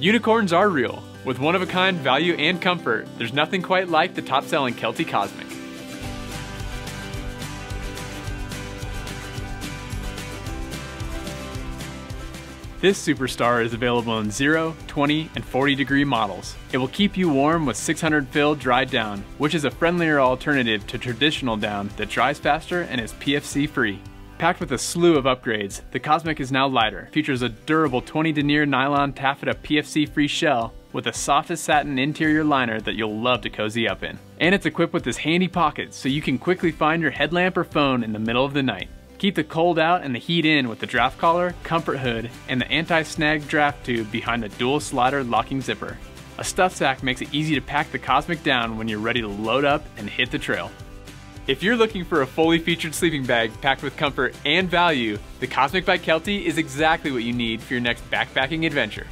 Unicorns are real. With one-of-a-kind value and comfort, there's nothing quite like the top-selling Kelty Cosmic. This superstar is available in 0, 20, and 40 degree models. It will keep you warm with 600 fill DriDown, which is a friendlier alternative to traditional down that dries faster and is PFC free. Packed with a slew of upgrades, the Cosmic is now lighter, features a durable 20 denier nylon taffeta PFC free shell with the softest satin interior liner that you'll love to cozy up in. And it's equipped with this handy pocket so you can quickly find your headlamp or phone in the middle of the night. Keep the cold out and the heat in with the draft collar, comfort hood, and the anti-snag draft tube behind the dual slider locking zipper. A stuff sack makes it easy to pack the Cosmic down when you're ready to load up and hit the trail. If you're looking for a fully featured sleeping bag packed with comfort and value, the Cosmic by Kelty is exactly what you need for your next backpacking adventure.